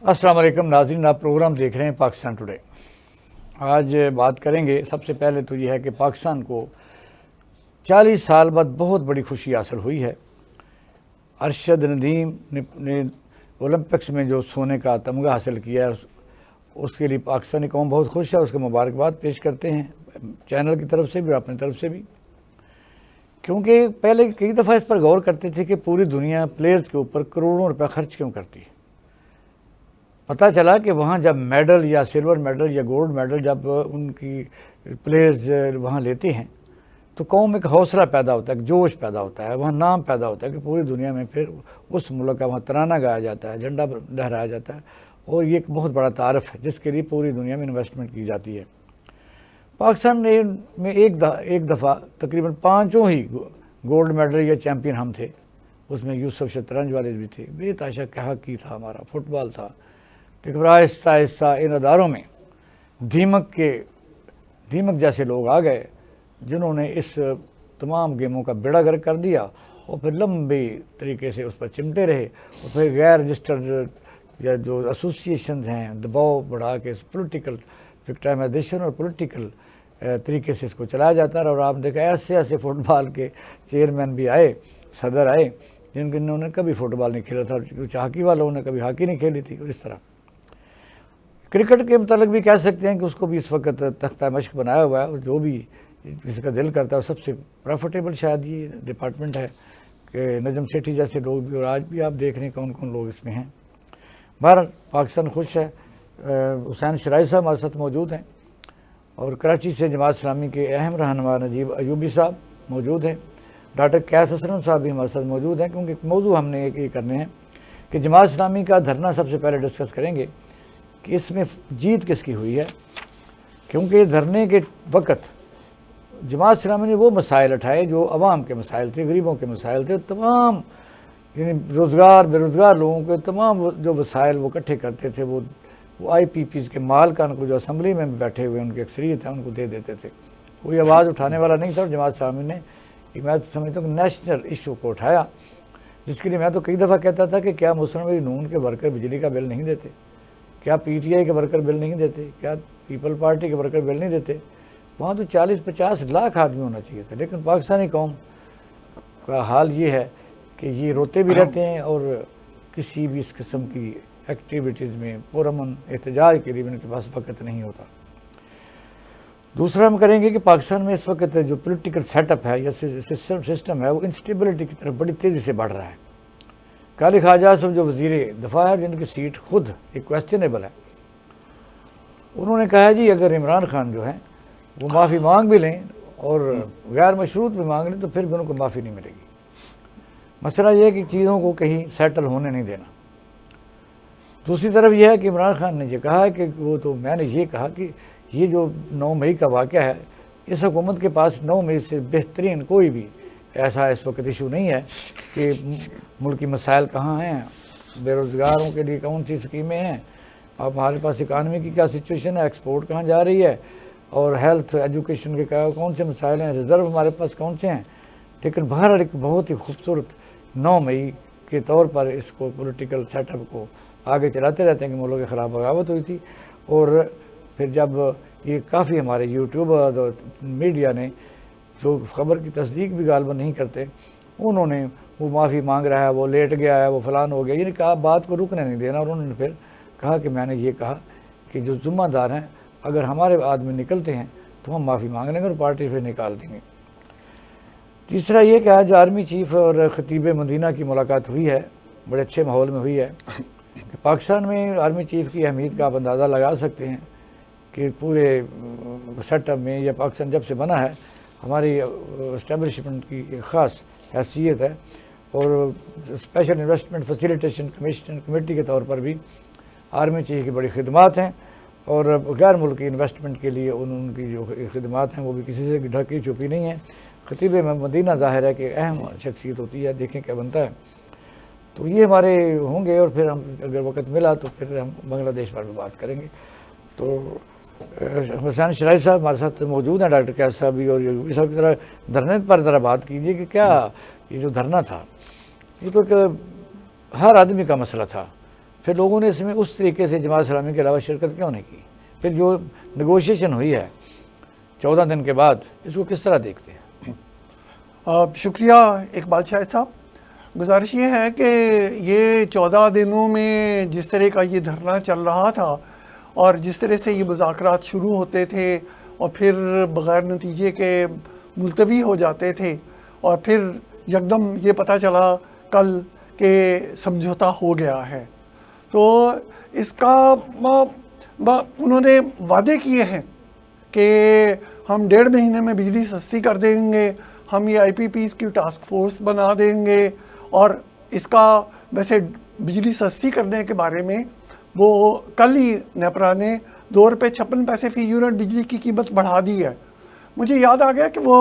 अस्सलाम वालेकुम नाज़रीन, आप प्रोग्राम देख रहे हैं पाकिस्तान टुडे। आज बात करेंगे, सबसे पहले तो ये है कि पाकिस्तान को 40 साल बाद बहुत बड़ी खुशी हासिल हुई है। अरशद नदीम ने ओलंपिक्स में जो सोने का तमगा हासिल किया है उसके लिए पाकिस्तानी कौम बहुत खुश है। उसको मुबारकबाद पेश करते हैं चैनल की तरफ से भी और अपनी तरफ से भी, क्योंकि पहले कई दफ़ा इस पर गौर करते थे कि पूरी दुनिया प्लेयर्स के ऊपर करोड़ों रुपए खर्च क्यों करती है। पता चला कि वहाँ जब मेडल या सिल्वर मेडल या गोल्ड मेडल जब उनकी प्लेयर्स वहाँ लेते हैं तो कौम में एक हौसला पैदा होता है, एक जोश पैदा होता है, वहाँ नाम पैदा होता है कि पूरी दुनिया में फिर उस मुल्क का वहाँ तराना गाया जाता है, झंडा लहराया जाता है, और ये एक बहुत बड़ा तारफ़ है जिसके लिए पूरी दुनिया में इन्वेस्टमेंट की जाती है। पाकिस्तान में एक दफ़ा तकरीबन 5 ही गोल्ड मेडल या चैम्पियन हम थे। उसमें यूसुफ शतरंज वाले भी थे, बेताशा हॉकी था, हमारा फुटबॉल था। लेकिन आहिस्ता आहिस्ता इन अदारों में दीमक जैसे लोग आ गए जिन्होंने इस तमाम गेमों का बेड़ा गर्क कर दिया और फिर लंबे तरीके से उस पर चिमटे रहे, और फिर गैर रजिस्टर्ड या जो एसोसिएशन हैं दबाव बढ़ा के पॉलिटिकल विक्टिमाइजेशन और पॉलिटिकल तरीके से इसको चलाया जाता है। और आप देखा ऐसे ऐसे फुटबॉल के चेयरमैन भी आए, सदर आए, जिन्होंने कभी फुटबॉल नहीं खेला था, कुछ हॉकी वालों ने कभी हॉकी नहीं खेली थी। और इस तरह क्रिकेट के मतलब भी कह सकते हैं कि उसको भी इस वक्त तख्ता मश्क बनाया हुआ है, और जो भी जिसका दिल करता है सबसे प्रॉफिटेबल शायद ये डिपार्टमेंट है कि नजम सेठी जैसे लोग भी, और आज भी आप देख रहे हैं कौन कौन लोग इसमें हैं। भारत पाकिस्तान खुश है। हुसैन शराई साहब हमारे साथ मौजूद हैं, और कराची से जमात इस्लामी के अहम रहनुमा नजीब अयूबी साहब मौजूद हैं। डॉक्टर कैस असलम साहब भी हमारे साथ मौजूद हैं, क्योंकि मौजू हमने एक ये करने हैं कि जमात इस्लामी का धरना सबसे पहले डिस्कस करेंगे कि इसमें जीत किसकी हुई है। क्योंकि धरने के वक़्त जमात इस्लामी ने वो मसाइल उठाए जो अवाम के मसाइल थे, गरीबों के मसाइल थे, तमाम यानी रोज़गार बेरोज़गार लोगों के तमाम जो वसाइल वो इकट्ठे करते थे, वो IPPs के मालकान को जो असम्बली में बैठे हुए उनकी अक्सरियत है उनको दे देते थे। कोई आवाज़ उठाने वाला नहीं था। जमात इस्लामी ने मैं तो समझता हूँ नेशनल इशू को उठाया, जिसके लिए मैं तो कई दफ़ा कहता था कि क्या मुस्लिम लीग नून के वर्कर बिजली का बिल नहीं देते, क्या PTI के वर्कर बिल नहीं देते, क्या पीपल पार्टी के वर्कर बिल नहीं देते। वहाँ तो 40-50 लाख आदमी होना चाहिए था। लेकिन पाकिस्तानी कौम का हाल ये है कि ये रोते भी रहते हैं और किसी भी इस किस्म की एक्टिविटीज़ में पुरअमन एहतजाज के लिए इनके पास वक्त नहीं होता। दूसरा हम करेंगे कि पाकिस्तान में इस वक्त जो पॉलिटिकल सेटअप है या सिस्टम है वो इंस्टेबिलिटी की तरफ बड़ी तेज़ी से बढ़ रहा है। काली ख्वाजा साहब जो वज़ीर दफ़ा है, जिनकी सीट खुद एक क्वेश्चनेबल है, उन्होंने कहा है जी अगर इमरान खान जो है वो माफ़ी मांग भी लें और गैर मशरूत भी मांग लें तो फिर भी उनको माफ़ी नहीं मिलेगी। मसला ये है कि चीज़ों को कहीं सेटल होने नहीं देना। दूसरी तरफ यह है कि इमरान खान ने ये कहा है कि वो तो मैंने ये कहा कि ये जो 9 मई का वाक़या है, इस हुकूमत के पास 9 मई से बेहतरीन कोई भी ऐसा इस वक्त इशू नहीं है कि मुल्क की मसाइल कहाँ हैं, बेरोज़गारों के लिए कौन सी स्कीमें हैं, अब हमारे पास इकानमी की क्या सिचुएशन है, एक्सपोर्ट कहाँ जा रही है, और हेल्थ एजुकेशन के क्या कौन से मसाइल हैं, रिज़र्व हमारे पास कौन से हैं। लेकिन बहरहाल एक बहुत ही खूबसूरत 9 मई के तौर पर इसको पॉलिटिकल सेटअप को आगे चलाते रहते हैं कि मुल्क के ख़िलाफ़ बगावत हुई थी। और फिर जब ये काफ़ी हमारे यूट्यूबर और मीडिया ने जो ख़बर की तस्दीक भी गालबन नहीं करते, उन्होंने वो माफ़ी मांग रहा है, वो लेट गया है, वो फ़लान हो गया, ये कहा बात को रुकने नहीं देना। और उन्होंने फिर कहा कि मैंने ये कहा कि जो ज़िम्मेदार हैं अगर हमारे आदमी निकलते हैं तो हम माफ़ी मांग लेंगे और पार्टी फिर निकाल देंगे। तीसरा ये कहा जो आर्मी चीफ और ख़तीब मदीना की मुलाकात हुई है, बड़े अच्छे माहौल में हुई है, कि पाकिस्तान में आर्मी चीफ की अहमियत का आप अंदाज़ा लगा सकते हैं कि पूरे सेटअप में या पाकिस्तान जब से बना है हमारी इस्टेब्लिशमेंट की एक ख़ास हैसियत है। और स्पेशल इन्वेस्टमेंट फैसिलिटेशन कमेटी के तौर पर भी आर्मी चीफ की बड़ी खिदमात हैं, और गैर मुल्की इन्वेस्टमेंट के लिए उनकी जो खिदमात हैं वो भी किसी से ढकी छुपी नहीं है। ख़तीब मदीना ज़ाहिर है कि अहम शख्सियत होती है, देखें क्या बनता है। तो ये हमारे होंगे, और फिर हम अगर वक्त मिला तो फिर हम बांग्लादेश पर भी बात करेंगे। तो हुसैन शराई साहब हमारे साथ मौजूद हैं, डॉक्टर कैस साहब भी, और यूबी साहब की तरह धरने पर ज़रा बात कीजिए कि क्या ये जो धरना था ये तो हर आदमी का मसला था। پھر لوگوں نے اس میں اس طریقے سے جماعت اسلامی کے علاوہ شرکت کیوں نہیں کی؟ پھر جو نیگوشیشن ہوئی ہے 14 دن کے بعد، اس کو کس طرح دیکھتے ہیں؟ شکریہ اقبال شاہد صاحب. گزارش یہ ہے کہ یہ 14 دنوں میں جس طرح کا یہ دھرنا چل رہا تھا اور جس طرح سے یہ مذاکرات شروع ہوتے تھے اور پھر بغیر نتیجے کے ملتوی ہو جاتے تھے اور پھر یکدم یہ پتہ چلا کل کہ سمجھوتا ہو گیا ہے، تو اس کا انہوں نے وعدے کیے ہیں کہ ہم 1.5 مہینے میں بجلی سستی کر دیں گے، ہم یہ IPPs کی ٹاسک فورس بنا دیں گے، اور اس کا ویسے بجلی سستی کرنے کے بارے میں وہ کل ہی نیپرا نے 2 روپے 56 پیسے فی یونٹ بجلی کی قیمت بڑھا دی ہے. مجھے یاد آ گیا کہ وہ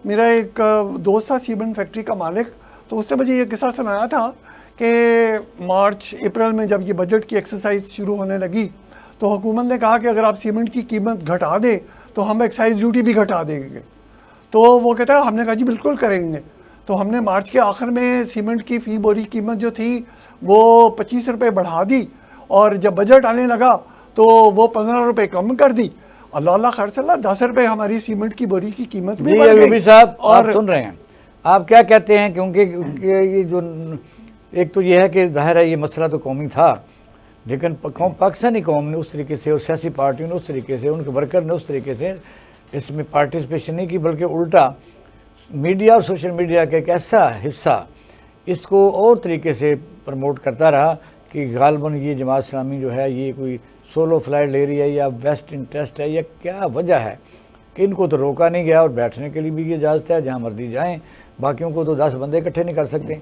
میرا ایک دوست تھا سیمنٹ فیکٹری کا مالک، تو اس نے مجھے یہ قصہ سنایا تھا کہ مارچ اپریل میں جب یہ بجٹ کی ایکسرسائز شروع ہونے لگی تو حکومت نے کہا کہ اگر آپ سیمنٹ کی قیمت گھٹا دیں تو ہم ایکسائز ڈیوٹی بھی گھٹا دیں گے. تو وہ کہتا ہے ہم نے کہا جی بالکل کریں گے. تو ہم نے مارچ کے آخر میں سیمنٹ کی فی بوری قیمت جو تھی وہ 25 روپے بڑھا دی، اور جب بجٹ آنے لگا تو وہ 15 روپے کم کر دی. اللہ خیر صلی اللہ 10 روپے ہماری سیمنٹ کی بوری کی قیمت بھی بڑھ گئی. صاحب آپ سن رہے ہیں، آپ کیا کہتے ہیں؟ کیونکہ یہ جو ایک تو یہ ہے کہ ظاہر ہے یہ مسئلہ تو قومی تھا، لیکن پاکستانی قوم نے اس طریقے سے اور سیاسی پارٹیوں نے اس طریقے سے، ان کے ورکر نے اس طریقے سے اس میں پارٹیسپیشن نہیں کی، بلکہ الٹا میڈیا اور سوشل میڈیا کا ایک ایسا حصہ اس کو اور طریقے سے پروموٹ کرتا رہا کہ غالباً یہ جماعت اسلامی جو ہے یہ کوئی سولو فلائٹ لے رہی ہے یا ویسٹ انٹرسٹ ہے، یا کیا وجہ ہے کہ ان کو تو روکا نہیں گیا، اور بیٹھنے کے لیے بھی یہ اجازت ہے جہاں مرضی جائیں، باقیوں کو تو 10 بندے اکٹھے نہیں کر سکتے.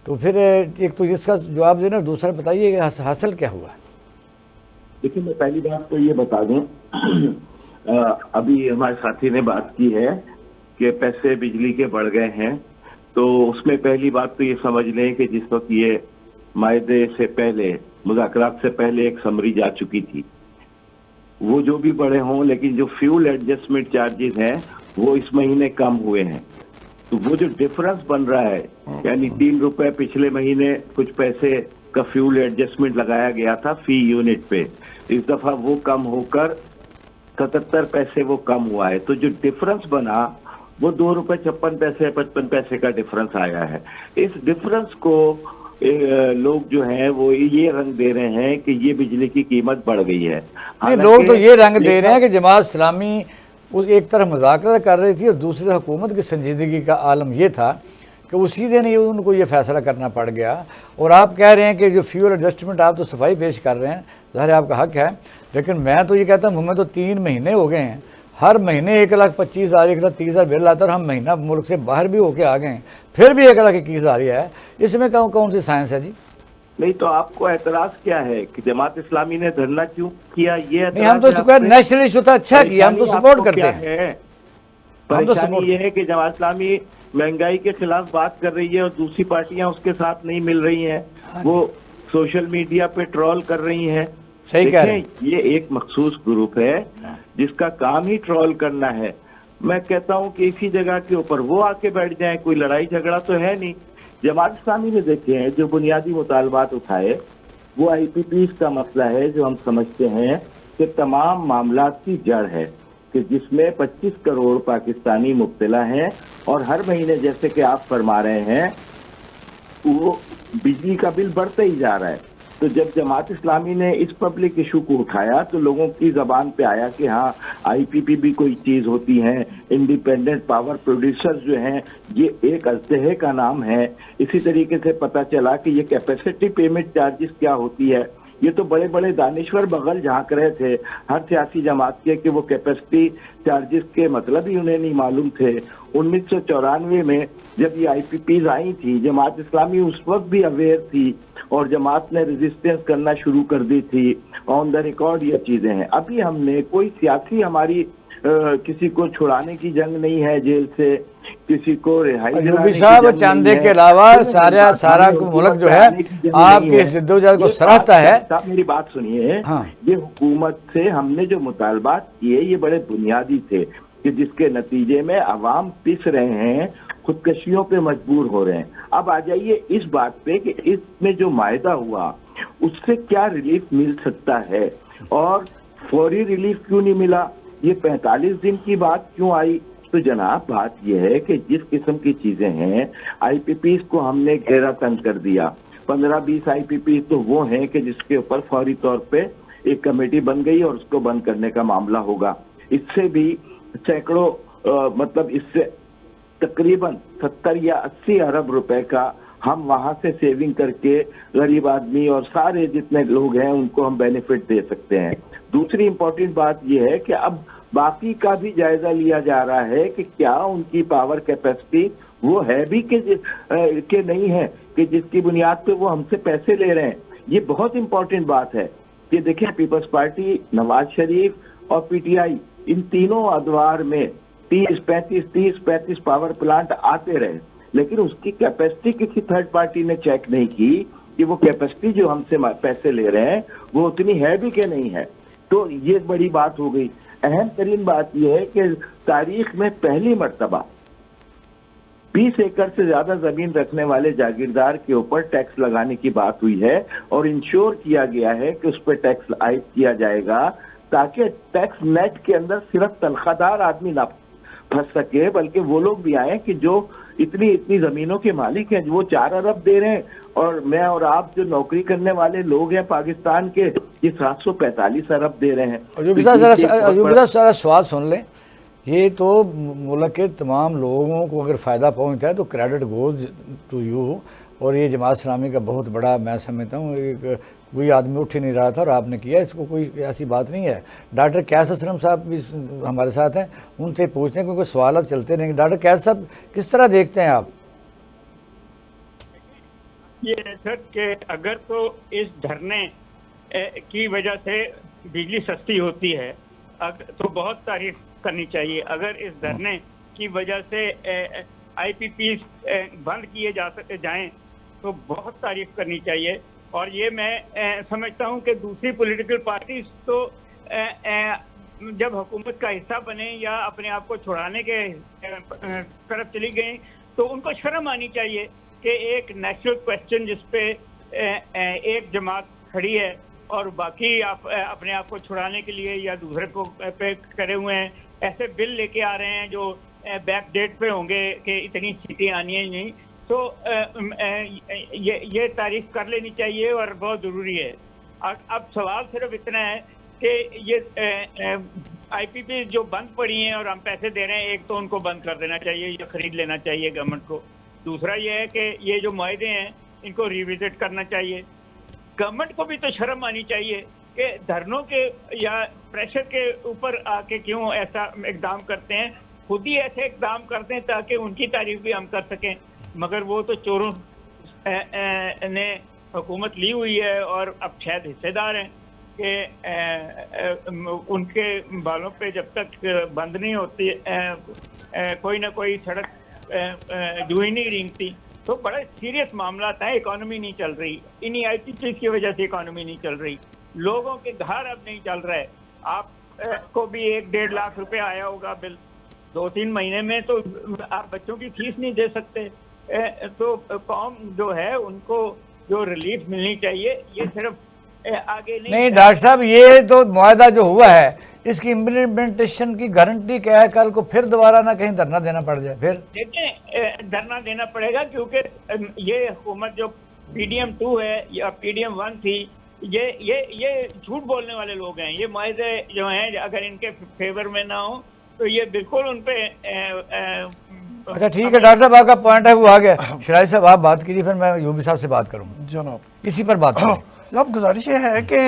تو پھر ایک تو اس کا جواب دینا، دوسرا بتائیے کہ حاصل کیا ہوا ہے؟ دیکھیں میں پہلی بات تو یہ بتا دوں، ابھی ہمارے ساتھی نے بات کی ہے کہ پیسے بجلی کے بڑھ گئے ہیں، تو اس میں پہلی بات تو یہ سمجھ لیں کہ جس وقت یہ معاہدے سے پہلے، مذاکرات سے پہلے ایک سمری جا چکی تھی، وہ جو بھی بڑھے ہوں، لیکن جو فیول ایڈجسٹمنٹ چارجز ہیں وہ اس مہینے کم ہوئے ہیں. تو وہ جو ڈفرنس بن رہا ہے، یعنی 3 روپے پچھلے مہینے کچھ پیسے کا فیول ایڈجسٹمنٹ لگایا گیا تھا فی یونٹ پہ، اس دفعہ وہ کم ہو کر 77 پیسے وہ کم ہوا ہے. تو جو ڈفرنس بنا وہ 2 روپے 56 پیسے 55 پیسے کا ڈفرنس آیا ہے. اس ڈفرنس کو لوگ جو ہیں وہ یہ رنگ دے رہے ہیں کہ یہ بجلی کی قیمت بڑھ گئی ہے. لوگ تو یہ رنگ دے رہے ہیں کہ جماعت اسلامی ایک طرف مذاکرہ کر رہی تھی اور دوسری حکومت کی سنجیدگی کا عالم یہ تھا کہ اسی دن ان کو یہ فیصلہ کرنا پڑ گیا. اور آپ کہہ رہے ہیں کہ جو فیول ایڈجسٹمنٹ آپ تو صفائی پیش کر رہے ہیں، ظاہر آپ کا حق ہے، لیکن میں تو یہ کہتا ہوں ہمیں تو 3 مہینے ہو گئے ہیں، ہر مہینے 1,25,000 1,30,000 بل آتا ہے، اور ہم مہینہ ملک سے باہر بھی ہو کے آ گئے ہیں، پھر بھی 1,21,000 ہے. اس میں کون سی سائنس ہے جی؟ نہیں تو آپ کو اعتراض کیا ہے کہ جماعت اسلامی نے دھرنا کیوں کیا؟ یہ نہیں، ہم تو نیشنل ایشو تھا، اچھا کیا، ہم تو سپورٹ کرتے ہیں. پریشانی یہ ہے کہ جماعت اسلامی مہنگائی کے خلاف بات کر رہی ہے اور دوسری پارٹیاں اس کے ساتھ نہیں مل رہی ہیں، وہ سوشل میڈیا پہ ٹرول کر رہی ہیں. صحیح کہہ رہے ہیں. یہ ایک مخصوص گروپ ہے جس کا کام ہی ٹرول کرنا ہے. میں کہتا ہوں کہ اسی جگہ کے اوپر وہ آ کے بیٹھ جائیں، کوئی لڑائی جھگڑا تو ہے نہیں. جماعت اسلامی نے دیکھے ہیں جو بنیادی مطالبات اٹھائے وہ IPPs کا مسئلہ ہے، جو ہم سمجھتے ہیں کہ تمام معاملات کی جڑ ہے، کہ جس میں 25 کروڑ پاکستانی مبتلا ہیں، اور ہر مہینے جیسے کہ آپ فرما رہے ہیں وہ بجلی کا بل بڑھتا ہی جا رہا ہے. تو جب جماعت اسلامی نے اس پبلک ایشو کو اٹھایا تو لوگوں کی زبان پہ آیا کہ ہاں IPP بھی کوئی چیز ہوتی ہے، انڈیپینڈنٹ پاور پروڈیوسرز جو ہیں یہ ایک اژدہے کا نام ہے. اسی طریقے سے پتہ چلا کہ یہ کیپیسٹی پیمنٹ چارجز کیا ہوتی ہے. یہ تو بڑے بڑے دانشور بغل جھانک رہے تھے ہر سیاسی جماعت کے کہ وہ کیپیسٹی چارجز کے مطلب ہی انہیں نہیں معلوم تھے. 1994 میں جب یہ IPPs آئی تھی، جماعت اسلامی اس وقت بھی اویئر تھی اور جماعت نے ریزسٹنس کرنا شروع کر دی تھی. آن دا ریکارڈ یہ چیزیں ہیں. ابھی ہم نے کوئی سیاسی ہماری کسی کو چھڑانے کی جنگ نہیں ہے جیل سے، کسی کو رہائی ایوبی صاحب چاندے کے علاوہ سارا ملک جو ہے آپ کی اس جدوجہد کو سراہتا ہے. میری بات سنیے، یہ حکومت سے ہم نے جو مطالبات کیے یہ بڑے بنیادی تھے کہ جس کے نتیجے میں عوام پس رہے ہیں، خودکشیوں پہ مجبور ہو رہے ہیں. اب آ جائیے اس بات پہ کہ اس میں جو معاہدہ ہوا उससे क्या रिलीफ मिल सकता है और फौरी रिलीफ क्यों नहीं मिला, ये 45 दिन की बात क्यों आई। तो जनाब बात यह है कि जिस किस्म की चीजें हैं, आईपीपीज को हमने घेरा तंग कर दिया। 15-20 आईपीपी तो वो हैं कि जिसके ऊपर फौरी तौर पे एक कमेटी बन गई और उसको बंद करने का मामला होगा। इससे भी सैकड़ों मतलब इससे तकरीबन 70 या 80 अरब रुपए का हम वहां से सेविंग करके गरीब आदमी और सारे जितने लोग हैं उनको हम बेनिफिट दे सकते हैं। दूसरी इंपॉर्टेंट बात यह है कि अब बाकी का भी जायजा लिया जा रहा है कि क्या उनकी पावर कैपेसिटी वो है भी कि नहीं है, कि जिसकी बुनियाद पे वो हमसे पैसे ले रहे हैं। ये बहुत इंपॉर्टेंट बात है कि देखिए पीपल्स पार्टी, नवाज शरीफ और पीटीआई, इन तीनों अदवार में 30-35 पावर प्लांट आते रहे, लेकिन उसकी कैपेसिटी किसी थर्ड पार्टी ने चेक नहीं की कि वो कैपेसिटी जो हमसे पैसे ले रहे हैं वो उतनी है भी कि नहीं है। तो ये बड़ी बात हो गई। अहम तरीन बात यह है कि तारीख में पहली मर्तबा 20 एकड़ से ज्यादा जमीन रखने वाले जागीरदार के ऊपर टैक्स लगाने की बात हुई है और इंश्योर किया गया है कि उस पर टैक्स आयद किया जाएगा, ताकि टैक्स नेट के अंदर सिर्फ तनख्वाहदार आदमी ना फंस सके, बल्कि वो लोग भी आए कि जो इतनी जमीनों के मालिक हैं, वो 4 अरब दे रहे हैं और मैं और आप जो नौकरी करने वाले लोग हैं पाकिस्तान के, ये 745 अरब दे रहे हैं। अयूब सारा सवाल सुन लें। ये तो मुल्क के तमाम लोगों को अगर फ़ायदा पहुंचता है तो क्रेडिट गोज टू यू, और ये जमात इस्लामी का बहुत बड़ा मैं समझता हूँ। एक कोई आदमी उठ ही नहीं रहा था और आपने किया, इसको कोई ऐसी बात नहीं है। डॉक्टर कैस असलम साहब भी हमारे साथ हैं, उनसे पूछते हैं क्योंकि सवाल चलते रहेंगे। डॉक्टर कैस साहब, किस तरह देखते हैं आप? ये सर कि अगर तो इस धरने की वजह से बिजली सस्ती होती है तो बहुत तारीफ करनी चाहिए। अगर इस धरने की वजह से आईपीपी बंद किए जाएं तो बहुत तारीफ करनी चाहिए। और ये मैं समझता हूं कि दूसरी पॉलिटिकल पार्टीज तो जब हुकूमत का हिस्सा बने या अपने आप को छुड़ाने के तरफ चली गई तो उनको शर्म आनी चाहिए कि एक नेशनल क्वेश्चन जिस पे एक जमात खड़ी है और बाकी आप अपने आप को छुड़ाने के लिए या दूसरे को पे करे हुए हैं, ऐसे बिल लेके आ रहे हैं जो बैक डेट पे होंगे कि इतनी सीटें आनी है नहीं। तो ये तारीफ कर लेनी चाहिए और बहुत ज़रूरी है। अब सवाल सिर्फ इतना है कि ये आईपीपी जो बंद पड़ी हैं और हम पैसे दे रहे हैं, एक तो उनको बंद कर देना चाहिए या खरीद लेना चाहिए गवर्नमेंट को। दूसरा ये है कि ये जो मुआहदे हैं इनको रिविजिट करना चाहिए। गवर्नमेंट को भी तो शर्म आनी चाहिए कि धरनों के या प्रेशर के ऊपर आके क्यों ऐसा इकदाम करते हैं। खुद ही ऐसे इकदाम करते हैं ताकि उनकी तारीफ भी हम कर सकें, मगर वो तो चोरों ने हुकूमत ली हुई है और अब शायद हिस्सेदार हैं कि उनके बालों पे जब तक बंद नहीं होती कोई ना कोई सड़क जो ही नहीं रेंगती। तो बड़ा सीरियस मामला था। इकोनॉमी नहीं चल रही, इन्हीं आईपीपी की वजह से इकोनॉमी नहीं चल रही, लोगों के घर अब नहीं चल रहा है। आप को भी 1-1.5 लाख रुपए आया होगा बिल 2-3 महीने में, तो आप बच्चों की फीस नहीं दे सकते। तो कौम जो है उनको जो रिलीफ मिलनी चाहिए, ये सिर्फ आगे नहीं डॉक्टर साहब, ये तो मुआहदा जो हुआ है इसकी इम्प्लीमेंटेशन की गारंटी क्या है? कल को फिर दोबारा ना कहीं धरना देना पड़ जाए? फिर देखें, धरना देना पड़ेगा क्योंकि ये हुकूमत जो PDM 2 है या PDM 1 थी, ये झूठ बोलने वाले लोग हैं। ये मुआहदे जो हैं अगर इनके फेवर में ना हो तो ये बिल्कुल उन पे अच्छा ठीक है डॉक्टर साहब, आपका पॉइंट है वो आ गया। शराई साहब आप बात कीजिए, फिर मैं यूबी साहब से बात करूँगा जनाब। इसी पर बात करें। जनाब गुजारिश ये है कि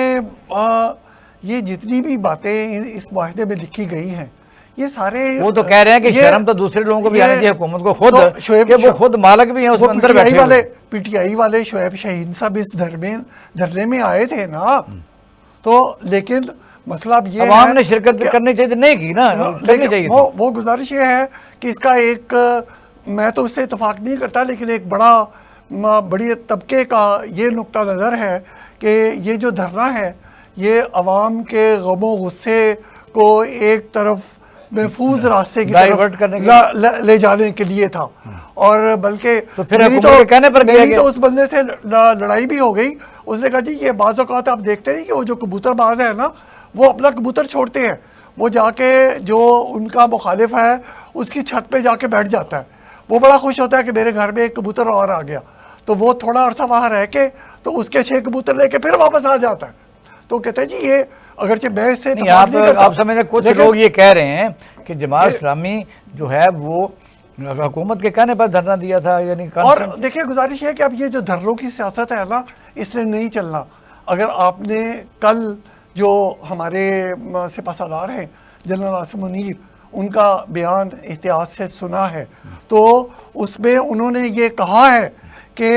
ये जितनी भी बातें इस मुआहदे में लिखी गई हैं, ये सारे वो तो कह रहे हैं कि शर्म तो दूसरे लोगों को भी आनी चाहिए, हुकूमत को खुद, कि वो खुद मालिक भी हैं उसमें अंदर बैठे वाले। PTI वाले शोएब शाहीन साहब इस धरने में आए थे ना, तो लेकिन मसला अब ये आवाम ने शिरकत करनी चाहिए, नहीं की ना, करनी चाहिए। वो गुजारिश ये है कि इसका एक, मैं तो इससे इतफाक नहीं करता, लेकिन एक बड़ी तबके का ये नुक्ता नज़र है कि ये जो धरना है ये अवाम के गमो गुस्से को एक तरफ महफूज रास्ते की तरफ ले जाने के लिए था। और बल्कि तो फिर कहने पर मेरी तो उस बंदे से लड़ाई भी हो गई, اس نے کہا جی یہ بعض اوقات آپ دیکھتے نہیں کہ وہ جو کبوتر باز ہے نا وہ اپنا کبوتر چھوڑتے ہیں, وہ جا کے جو ان کا مخالف ہے اس کی چھت پہ جا کے بیٹھ جاتا ہے, وہ بڑا خوش ہوتا ہے کہ میرے گھر میں ایک کبوتر اور آ گیا, تو وہ تھوڑا عرصہ وہاں رہ کے تو اس کے 6 کبوتر لے کے پھر واپس آ جاتا ہے. تو کہتے ہیں جی یہ اگرچہ میں اس سے آپ سمجھیں کچھ لوگ یہ کہہ رہے ہیں کہ جماعت اسلامی جو ہے وہ حکومت کے کہنے پر دھرنا دیا تھا, یعنی اور دیکھیں گزارش ہے کہ اب یہ جو دھرنوں کی سیاست ہے نا اس نے نہیں چلنا. اگر آپ نے کل جو ہمارے سپہ سالار ہیں جنرل عاصم منیر ان کا بیان احتیاط سے سنا ہے تو اس میں انہوں نے یہ کہا ہے کہ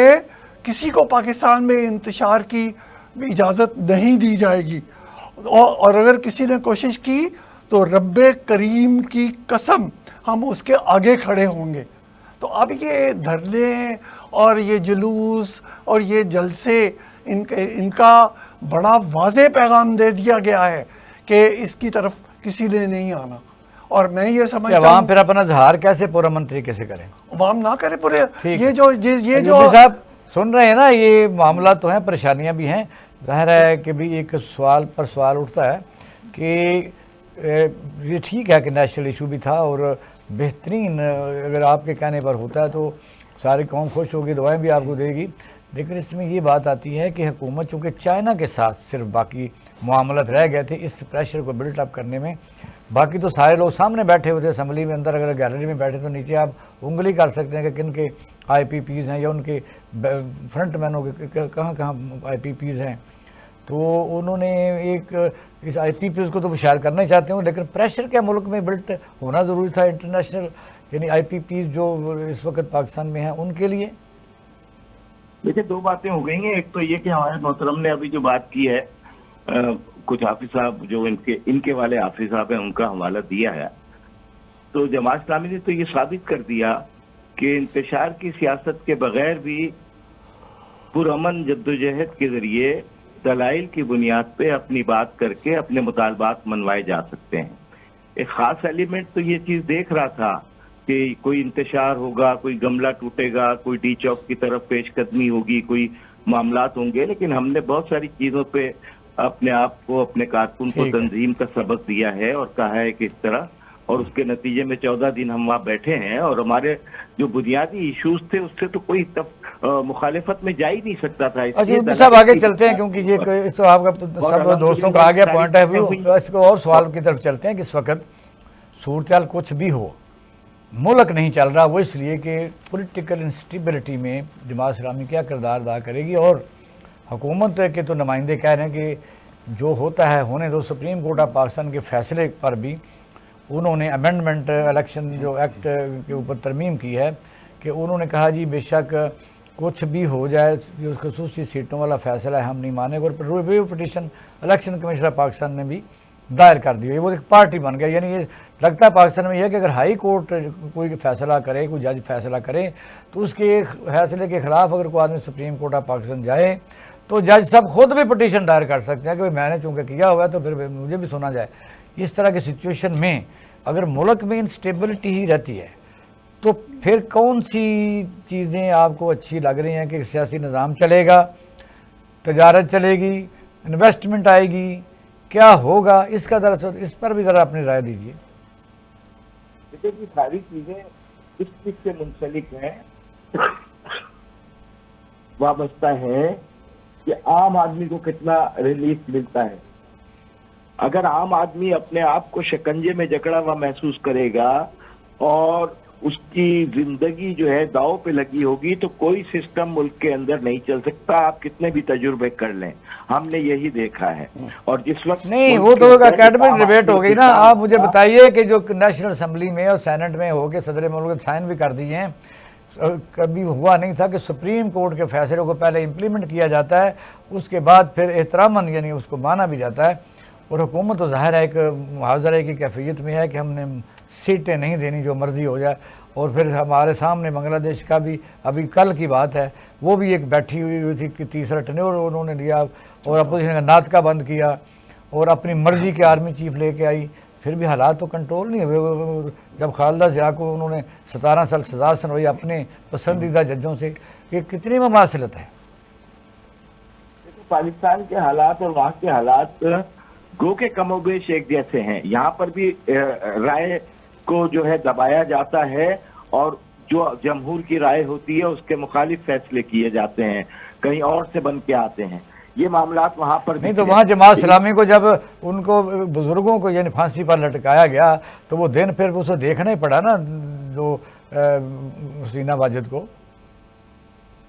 کسی کو پاکستان میں انتشار کی اجازت نہیں دی جائے گی, اور اگر کسی نے کوشش کی تو رب کریم کی قسم ہم اس کے آگے کھڑے ہوں گے. تو اب یہ دھرنے اور یہ جلوس اور یہ جلسے ان کا بڑا واضح پیغام دے دیا گیا ہے کہ اس کی طرف کسی نے نہیں آنا. اور میں یہ سمجھتا ہوں عوام پھر اپنا اظہار کیسے پرامن طریقے سے کریں, عوام نہ کرے پورے یہ جو صاحب سن رہے ہیں نا, یہ معاملات تو ہیں, پریشانیاں بھی ہیں. ظاہر ہے کہ بھی ایک سوال پر سوال اٹھتا ہے کہ یہ ٹھیک ہے کہ نیشنل ایشو بھی تھا اور بہترین اگر آپ کے کہنے پر ہوتا ہے تو ساری قوم خوش ہوگی, دعائیں بھی آپ کو دے گی. لیکن اس میں یہ بات آتی ہے کہ حکومت چونکہ چائنا کے ساتھ صرف باقی معاملات رہ گئے تھے اس پریشر کو بلٹ اپ کرنے میں, باقی تو سارے لوگ سامنے بیٹھے ہوئے تھے اسمبلی میں اندر, اگر گیلری میں بیٹھے تو نیچے آپ انگلی کر سکتے ہیں کہ کن کے آئی پی پیز ہیں یا ان کے فرنٹ مینوں کے کہاں کہاں آئی پی پیز ہیں. تو انہوں نے ایک اس آئی پی پیز کو تو وہ شائع کرنا ہی چاہتے ہوں, لیکن پریشر کیا ملک میں بلٹ ہونا ضروری تھا انٹرنیشنل, یعنی آئی پی پیز جو اس وقت پاکستان میں ہیں ان کے لیے. دیکھیں 2 باتیں ہو گئی ہیں. ایک تو یہ کہ ہمارے محترم نے ابھی جو بات کی ہے, کچھ حافظ صاحب جو ان کے والے حافظ صاحب ہیں ان کا حوالہ دیا ہے, تو جماعت اسلامی نے تو یہ ثابت کر دیا کہ انتشار کی سیاست کے بغیر بھی پرامن جدوجہد کے ذریعے دلائل کی بنیاد پہ اپنی بات کر کے اپنے مطالبات منوائے جا سکتے ہیں. ایک خاص ایلیمنٹ تو یہ چیز دیکھ رہا تھا کہ کوئی انتشار ہوگا, کوئی گملہ ٹوٹے گا, کوئی ڈی چوک کی طرف پیش قدمی ہوگی, کوئی معاملات ہوں گے, لیکن ہم نے بہت ساری چیزوں پہ اپنے آپ کو, اپنے کارکن کو تنظیم کا سبق دیا ہے اور کہا ہے کہ اس طرح, اور اس کے نتیجے میں 14 دن ہم وہاں بیٹھے ہیں اور ہمارے جو بنیادی ایشوز تھے اس سے تو کوئی مخالفت میں جا ہی نہیں سکتا تھا. اچھا صاحب آگے چلتے ہیں کیونکہ یہ تو آپ کا سب دوستوں کا آ گیا پوائنٹ آف ویو, اس کو اور سوال کی طرف چلتے ہیں کہ اس وقت صورتحال کچھ بھی ہو ملک نہیں چل رہا, وہ اس لیے کہ پولیٹیکل انسٹیبلٹی میں جماعت اسلامی کیا کردار ادا کرے گی, اور حکومت کے تو نمائندے کہہ رہے ہیں کہ جو ہوتا ہے ہونے دو. سپریم کورٹ آف پاکستان کے فیصلے پر بھی انہوں نے امینڈمنٹ الیکشن جو ایکٹ کے اوپر ترمیم کی ہے کہ انہوں نے کہا جی بے شک کچھ بھی ہو جائے, جو خصوصی سیٹوں والا فیصلہ ہے ہم نہیں مانیں گے, اور review petition election commission of Pakistan نے بھی دائر کر دی. وہ ایک پارٹی بن گیا, یعنی یہ لگتا ہے پاکستان میں یہ کہ اگر ہائی کورٹ کوئی فیصلہ کرے, کوئی جج فیصلہ کرے تو اس کے فیصلے کے خلاف اگر کوئی آدمی سپریم کورٹ آف پاکستان جائے تو جج صاحب خود بھی پٹیشن دائر کر سکتے ہیں کہ میں نے چونکہ کیا ہوا ہے تو پھر مجھے بھی سنا جائے. اس طرح کی سچویشن میں اگر ملک میں انسٹیبلٹی ہی رہتی ہے تو پھر کون سی چیزیں آپ کو اچھی لگ رہی ہیں کہ سیاسی نظام چلے گا, تجارت چلے گی, انویسٹمنٹ آئے گی, کیا ہوگا, اس کا ذرا اس پر بھی ذرا اپنی رائے دیجیے. دیکھیے ساری چیزیں اس چیز سے منسلک ہیں, وابستہ ہے کہ عام آدمی کو کتنا ریلیف ملتا ہے. اگر عام آدمی اپنے آپ کو شکنجے میں جکڑا ہوا محسوس کرے گا اور اس کی زندگی جو ہے داؤ پہ لگی ہوگی تو کوئی سسٹم ملک کے اندر نہیں چل سکتا, آپ کتنے بھی تجربے کر لیں. ہم نے یہی دیکھا ہے. اور جس وقت نہیں, وہ تو اکیڈمک ڈیبیٹ ہو گئی نا. آپ مجھے بتائیے کہ جو نیشنل اسمبلی میں اور سینٹ میں ہو کے صدر ملک سائن بھی کر دیے ہیں, کبھی ہوا نہیں تھا کہ سپریم کورٹ کے فیصلے کو پہلے امپلیمنٹ کیا جاتا ہے, اس کے بعد پھر احتراماً یعنی اس کو مانا بھی جاتا ہے. اور حکومت تو ظاہر ہے ایک محاذرے کی کیفیت میں ہے کہ ہم نے سیٹیں نہیں دینی جو مرضی ہو جائے. اور پھر ہمارے سامنے بنگلہ دیش کا بھی ابھی کل کی بات ہے, وہ بھی ایک بیٹھی ہوئی تھی کہ تیسرا ٹینیور انہوں نے لیا اور اپوزیشن کا ناطقہ بند کیا اور اپنی مرضی کے آرمی چیف لے کے آئی. پھر بھی حالات تو کنٹرول نہیں ہوئے. جب خالدہ ضیاء کو انہوں نے 17 سال سزا سنوائی اپنے پسندیدہ ججوں سے, یہ کتنی مماثلت ہے. अफगानिस्तान के हालात और वहाँ के हालात गो के कमोबेश एक जैसे हैं। यहाँ पर भी राय को जो है दबाया जाता है और जो जमहूर की राय होती है उसके मुखालिफ फैसले किए जाते हैं, कहीं और से बन के आते हैं। ये मामलात वहाँ पर नहीं तो वहाँ जमात इस्लामी को जब उनको बुजुर्गों को यानी फांसी पर लटकाया गया तो वो दिन फिर उसे देखना ही पड़ा ना, जो हसीना वाजिद को।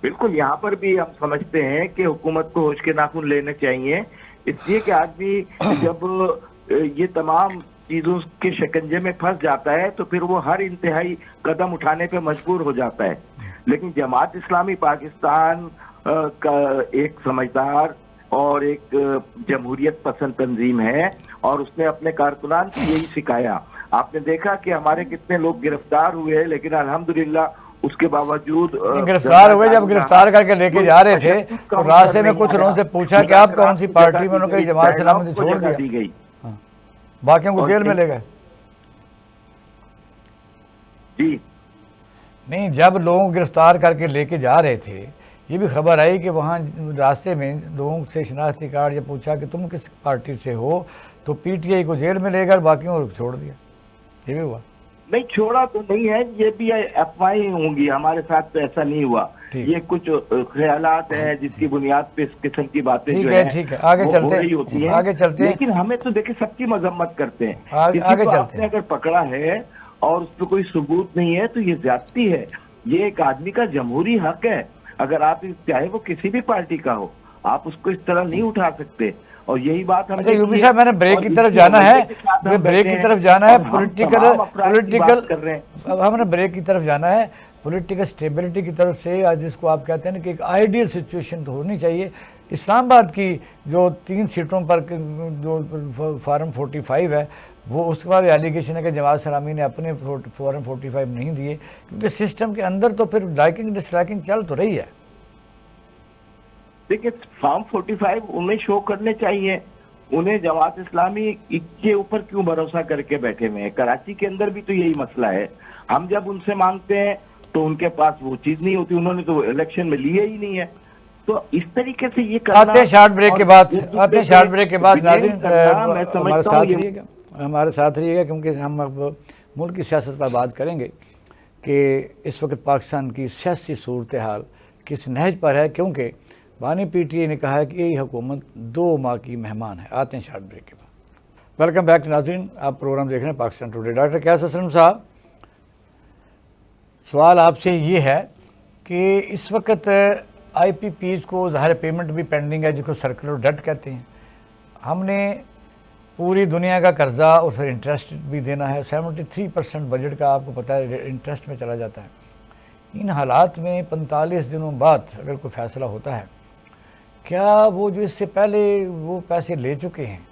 बिल्कुल, यहाँ पर भी हम समझते हैं कि हुकूमत को होश के नाखून लेने चाहिए, इसलिए कि आदमी जब ये तमाम चीजों के शिकंजे में फंस जाता है तो फिर वो हर इंतहाई कदम उठाने पे मजबूर हो जाता है। लेकिन जमात इस्लामी पाकिस्तान का एक समझदार और एक जमहूरियत पसंद तंजीम है और उसने अपने कारकुनान को यही सिखाया। आपने देखा कि हमारे कितने लोग गिरफ्तार हुए, लेकिन अल्हम्दुलिल्लाह उसके बावजूद गिरफ्तार हुए। जब गिरफ्तार करके लेके जा रहे थे तो रास्ते में कुछ लोगों से पूछा कि आप कौन सी पार्टी में, उन्होंने जमात इस्लामी से छोड़ दिया, बाकियों को जेल में ले गए। जी नहीं, जब लोग गिरफ्तार करके लेके जा रहे थे, ये भी खबर आई कि वहाँ रास्ते में लोगों से शनाख्ती कार्ड जब पूछा कि तुम किस पार्टी से हो तो पीटीआई को जेल में ले गए, बाकियों को छोड़ दिया। ये भी हुआ? नहीं, छोड़ा तो नहीं है, ये भी अफवाहें होंगी, हमारे साथ तो ऐसा नहीं हुआ। ये कुछ ख्यालात हैं जिसकी बुनियाद पे इस किस्म की बातें जो है ठीक है, आगे चलते हैं, आगे चलते हैं। लेकिन हमें तो देखिए सबकी मजम्मत करते हैं, आगे चलते आपने हैं। अगर पकड़ा है और उस पर कोई सबूत नहीं है तो ये ज्यादती है। ये एक आदमी का जमहूरी हक है, अगर आप चाहे वो किसी भी पार्टी का हो, आप उसको इस तरह नहीं उठा सकते। और यही बात हम यूपी साहब, मैंने ब्रेक की तरफ जाना है, ब्रेक की तरफ जाना है, पॉलिटिकल अब हमने ब्रेक की तरफ जाना है, पॉलिटिकल स्टेबिलिटी की तरफ से। आज जिसको आप कहते हैं ना कि एक आइडियल सिचुएशन तो होनी चाहिए। इस्लामाबाद की जो 3 सीटों पर जो फार्म 45 है, वो उसके बाद एलिगेशन है कि जमात इस्लामी ने अपने फार्म 45 नहीं दिए, क्योंकि सिस्टम के अंदर तो फिर लाइकिंग डिसलाइकिंग चल तो रही है। देखिए, फार्म 45 उन्हें शो करने चाहिए, उन्हें जमात इस्लामी के ऊपर क्यों भरोसा करके बैठे हुए हैं। कराची के अंदर भी तो यही मसला है, हम जब उनसे मांगते हैं तो उनके पास वो चीज नहीं होती, उन्होंने तो इलेक्शन में लिए ही नहीं है। तो इस तरीके से ये करना। आते हैं शॉर्ट ब्रेक के बाद, नाज़रीन हमारे साथ रहिएगा, क्योंकि हम अब मुल्क की सियासत पर बात करेंगे कि इस वक्त पाकिस्तान की सियासी सूरत हाल किस नहज पर है, क्योंकि बानी पीटीआई ने कहा है कि यही हुकूमत 2 माह की मेहमान है। आते हैं शॉर्ट ब्रेक के बाद। वेलकम बैक नाज़रीन, आप प्रोग्राम देख रहे हैं पाकिस्तान टुडे। डॉक्टर क्यास असलम साहब, सवाल आपसे ये है कि इस वक्त IPPs को ज़ाहिर पेमेंट भी पेंडिंग है, जिसको सर्कुलर डेट कहते हैं। हमने पूरी दुनिया का कर्जा और फिर इंटरेस्ट भी देना है। 73% बजट का आपको पता है इंटरेस्ट में चला जाता है। इन हालात में 45 दिनों बाद अगर कोई फ़ैसला होता है, क्या वो जो इससे पहले वो पैसे ले चुके हैं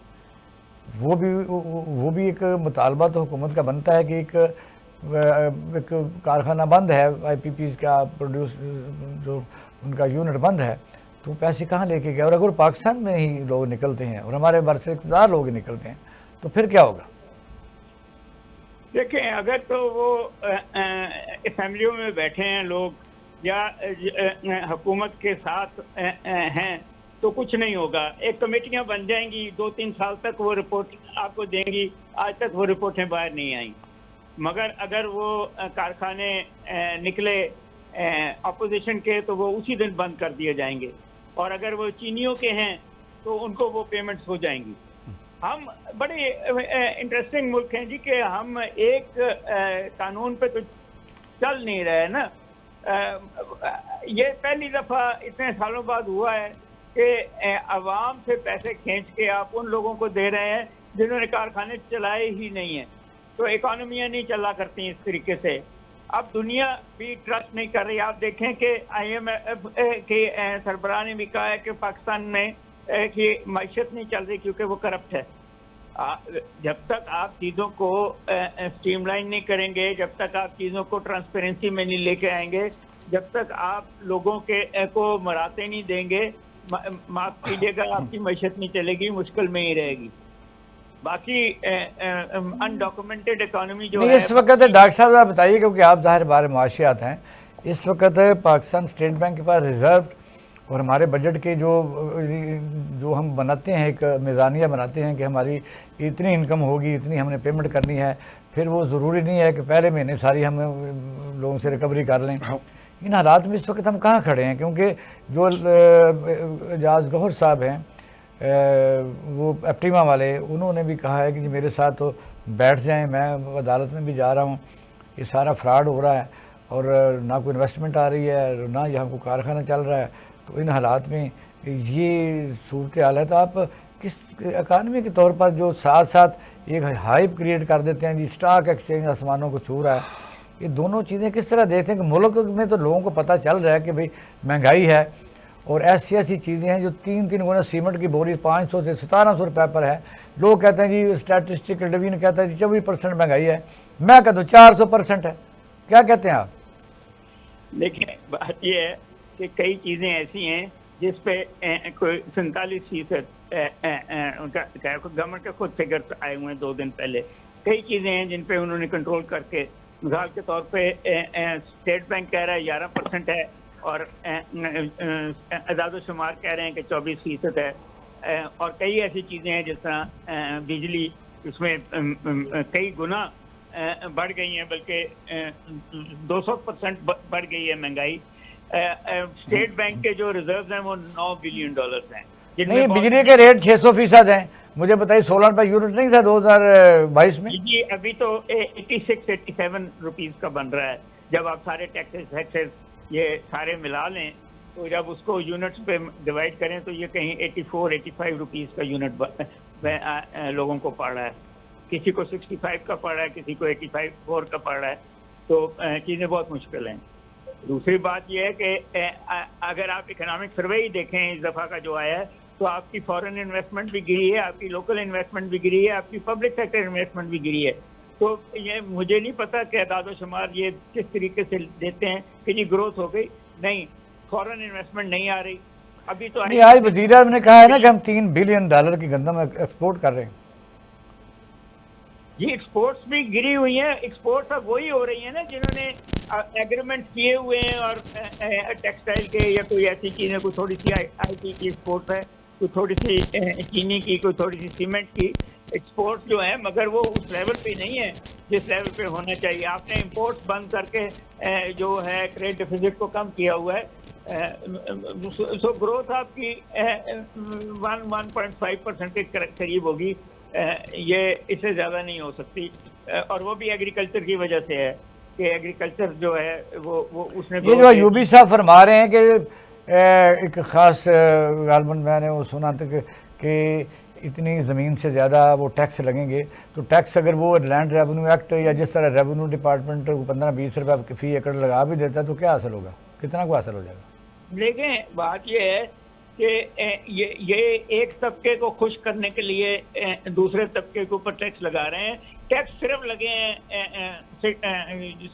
वो भी एक मुतालबा तो हुकूमत का बनता है कि एक कारखाना बंद है, IPPs का प्रोड्यूस जो उनका यूनिट बंद है, तो पैसे कहाँ लेके गए। और अगर पाकिस्तान में ही लोग निकलते हैं और हमारे बरसे इक़्तिदार लोग निकलते हैं तो फिर क्या होगा? देखें, अगर तो वो असेंबलियों में बैठे हैं लोग या हुकूमत के साथ हैं तो कुछ नहीं होगा। एक कमेटियां बन जाएंगी, 2-3 साल तक वो रिपोर्ट आपको देंगी। आज तक वो रिपोर्टें बाहर नहीं आई। मगर अगर वो कारखाने निकले अपोजिशन के तो वो उसी दिन बंद कर दिए जाएंगे, और अगर वो चीनियों के हैं तो उनको वो पेमेंट्स हो जाएंगी। हम बड़े इंटरेस्टिंग मुल्क हैं जी कि हम एक कानून पे तो चल नहीं रहे ना। ये पहली दफ़ा इतने सालों बाद हुआ है कि अवाम से पैसे खींच के आप उन लोगों को दे रहे हैं जिन्होंने कारखाने चलाए ही नहीं हैं। तो इकॉनमियाँ नहीं चला करती इस तरीके से। अब दुनिया भी ट्रस्ट नहीं कर रही। आप देखें कि IMF के सरबराह ने भी कहा है कि पाकिस्तान में कि मैशत नहीं चल रही क्योंकि वो करप्ट है। जब तक आप चीज़ों को स्ट्रीमलाइन नहीं करेंगे, जब तक आप चीज़ों को ट्रांसपेरेंसी में नहीं लेके आएंगे, जब तक आप लोगों के को मराते नहीं देंगे, माफ़ कीजिएगा, आपकी मैशत नहीं चलेगी, मुश्किल में ही रहेगी। बाकी अनडॉक्यूमेंटेड इकॉनमी जो है इस वक्त डॉक्टर साहब आप बताइए, क्योंकि आप ज़ाहिर बारे मुआशियात हैं, इस वक्त पाकिस्तान स्टेट बैंक के पास रिजर्व اور ہمارے بجٹ کے جو ہم بناتے ہیں، ایک میزانیہ بناتے ہیں کہ ہماری اتنی انکم ہوگی، اتنی ہم نے پیمنٹ کرنی ہے، پھر وہ ضروری نہیں ہے کہ پہلے مہینے ساری ہم لوگوں سے ریکوری کر لیں۔ ان حالات میں اس وقت ہم کہاں کھڑے ہیں، کیونکہ جو اعجاز گوہر صاحب ہیں وہ ایپٹیما والے، انہوں نے بھی کہا ہے کہ جی میرے ساتھ تو بیٹھ جائیں، میں عدالت میں بھی جا رہا ہوں، یہ سارا فراڈ ہو رہا ہے اور نہ کوئی انویسٹمنٹ آ رہی ہے، نہ یہاں کو کارخانہ چل رہا ہے۔ تو ان حالات میں یہ صورتحال ہے، تو آپ کس اکانومی کے طور پر جو ساتھ ساتھ ایک ہائپ کریٹ کر دیتے ہیں، جی اسٹاک ایکسچینج آسمانوں کو چھو رہا ہے، یہ دونوں چیزیں کس طرح دیکھتے ہیں کہ ملک میں تو لوگوں کو پتہ چل رہا ہے کہ بھئی مہنگائی ہے، اور ایسی چیزیں ہیں جو 3 گنا سیمنٹ کی بوری 500 سے 1700 روپے پر ہے، لوگ کہتے ہیں جی اسٹیٹسٹیکل ڈویژن کہتا ہے جی 24% مہنگائی ہے، میں کہتا ہوں 400% ہے، کیا کہتے ہیں آپ؟ لیکن بات یہ ہے کہ کئی چیزیں ایسی ہیں جس پہ کوئی 47% گورنمنٹ کے خود فگرز آئے ہوئے ہیں 2 دن پہلے، کئی چیزیں ہیں جن پہ انہوں نے کنٹرول کر کے، مثال کے طور پہ اسٹیٹ بینک کہہ رہا ہے 11% ہے، اور اعداد و شمار کہہ رہے ہیں کہ 24% ہے، اور کئی ایسی چیزیں ہیں جس طرح بجلی، اس میں کئی گنا بڑھ گئی ہیں، بلکہ 200% بڑھ گئی ہے مہنگائی۔ اسٹیٹ بینک کے جو ریزروز ہیں وہ $9 بلین ہیں، جن میں نہیں، بجلی کے ریٹ 600% ہیں، مجھے بتائیے 16 روپے یونٹ نہیں تھا 2022 میں؟ جی ابھی تو 86-87 روپیز کا بن رہا ہے، جب آپ سارے ٹیکسز یہ سارے ملا لیں تو جب اس کو یونٹس پہ ڈیوائڈ کریں تو یہ کہیں 84-85 روپیز کا یونٹ لوگوں کو پڑ رہا ہے، کسی کو 65 کا پڑ رہا ہے، کسی کو 84 کا پڑ رہا ہے، تو چیزیں بہت مشکل ہیں۔ دوسری بات یہ ہے کہ اگر آپ اکنامک سروے ہی دیکھیں اس دفعہ کا جو آیا ہے تو آپ کی فورن انویسٹمنٹ بھی گری ہے، آپ کی لوکل انویسٹمنٹ بھی گری ہے، آپ کی پبلک سیکٹر انویسٹمنٹ بھی گری ہے۔ تو یہ مجھے نہیں پتا کہ اعداد و شمار یہ کس طریقے سے دیتے ہیں کہ جی گروتھ ہو گئی، نہیں، فورن انویسٹمنٹ نہیں آ رہی ابھی تو۔ آج وزیر اعظم نے کہا ہے نا کہ ہم $3 بلین کی گندم ایکسپورٹ کر رہے ہیں۔ جی ایکسپورٹس بھی گری ہوئی ہیں، ایکسپورٹس اب وہی ہو رہی ہیں نا جنہوں نے ایگریمنٹ کیے ہوئے ہیں، اور ٹیکسٹائل کے یا کوئی ایسی چیزیں، کوئی تھوڑی سی آئی ٹی کی ایکسپورٹ ہے، کوئی تھوڑی سی چینی کی، کوئی تھوڑی سی سیمنٹ کی ایکسپورٹ جو ہے، مگر وہ اس لیول پہ نہیں ہے جس لیول پہ ہونا چاہیے۔ آپ نے امپورٹس بند کر کے جو ہے ٹریڈ ڈیفیسٹ کو کم کیا ہوا ہے، سو گروتھ آپ کی 1.5% کے قریب ہوگی، یہ اس سے زیادہ نہیں ہو سکتی، اور وہ بھی ایگریکلچر کی وجہ سے ہے کہ ایگریکلچر جو ہے وہ اس نے یہ جو ایوبی صاحب فرما رہے ہیں کہ ایک خاص غالباً میں نے وہ سنا تھا کہ اتنی زمین سے زیادہ وہ ٹیکس لگیں گے، تو ٹیکس اگر وہ لینڈ ریونیو ایکٹ یا جس طرح ریونیو ڈپارٹمنٹ 15-20 روپے فی ایکڑ لگا بھی دیتا ہے تو کیا حاصل ہوگا، کتنا کو حاصل ہو جائے گا؟ دیکھیں بات یہ ہے کہ یہ ایک طبقے کو خوش کرنے کے لیے دوسرے طبقے کے اوپر ٹیکس لگا رہے ہیں۔ ٹیکس صرف لگے ہیں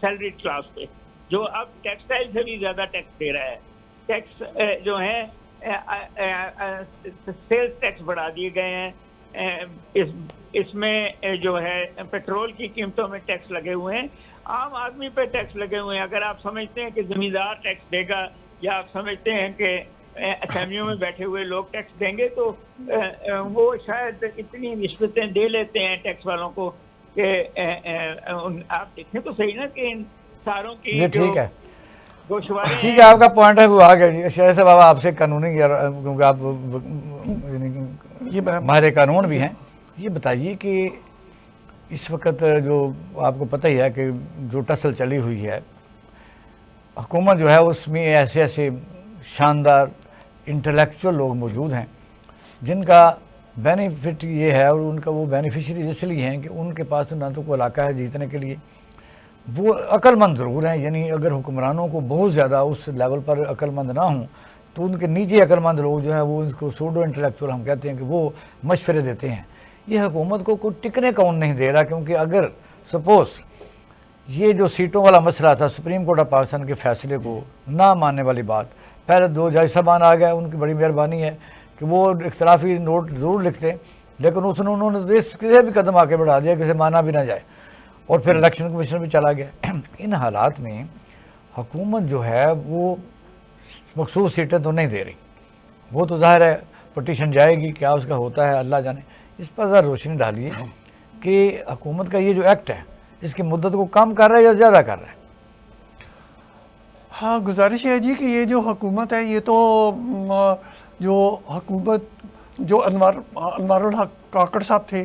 سیلری کلاس پہ، جو اب ٹیکسٹائل سے بھی زیادہ ٹیکس دے رہا ہے۔ ٹیکس جو ہے سیلز ٹیکس بڑھا دیے گئے ہیں، اس میں جو ہے پیٹرول کی قیمتوں میں ٹیکس لگے ہوئے ہیں، عام آدمی پہ ٹیکس لگے ہوئے ہیں۔ اگر آپ سمجھتے ہیں کہ زمیندار ٹیکس دے گا، یا آپ سمجھتے ہیں کہ اسمبلیوں میں بیٹھے ہوئے لوگ ٹیکس دیں گے، تو وہ شاید اتنی نسبتیں دے لیتے ہیں ٹیکس والوں کو کہ آپ دیکھیں تو صحیح نا کہ ان ساروں کی ٹھیک ہے، گوشوارے ہیں۔ ٹھیک ہے، آپ کا پوائنٹ ہے وہ آ گیا جی۔ شہر صاحب آپ سے قانونی، کیونکہ آپ ماہر قانون بھی ہیں، یہ بتائیے کہ اس وقت جو آپ کو پتہ ہی ہے کہ جو ٹسل چلی ہوئی ہے، حکومت جو ہے اس میں ایسے شاندار انٹلیکچوئل لوگ موجود ہیں جن کا بینیفٹ یہ ہے، اور ان کا وہ بینیفیشریز اس لیے ہیں کہ ان کے پاس تو نہ تو کوئی علاقہ ہے جیتنے کے لیے، وہ عقل مند ضرور ہیں، یعنی اگر حکمرانوں کو بہت زیادہ اس لیول پر عقل مند نہ ہوں تو ان کے نیچے عقل مند لوگ جو ہیں وہ ان کو سوڈو انٹلیکچوئل ہم کہتے ہیں کہ وہ مشورے دیتے ہیں۔ یہ حکومت کو کوئی ٹکنے کا نہیں دے رہا، کیونکہ اگر سپوز یہ جو سیٹوں والا مسئلہ تھا، سپریم کورٹ آف پاکستان کے فیصلے کو نہ ماننے والی بات، پہلے 2 جج صاحبان آ گئے، ان کی بڑی مہربانی ہے کہ وہ اختلافی نوٹ ضرور لکھتے، لیکن انہوں نے کسی بھی قدم آگے بڑھا دیا کسی مانا بھی نہ جائے، اور پھر الیکشن کمیشن بھی چلا گیا۔ ان حالات میں حکومت جو ہے وہ مخصوص سیٹیں تو نہیں دے رہی، وہ تو ظاہر ہے پٹیشن جائے گی, کیا اس کا ہوتا ہے اللہ جانے. اس پر ذرا روشنی ڈالیے کہ حکومت کا یہ جو ایکٹ ہے اس کی مدت کو کم کر رہا ہے یا زیادہ کر رہا ہے؟ ہاں گزارش ہے جی کہ یہ جو حکومت ہے یہ تو جو حکومت جو انوار الحق کاکڑ صاحب تھے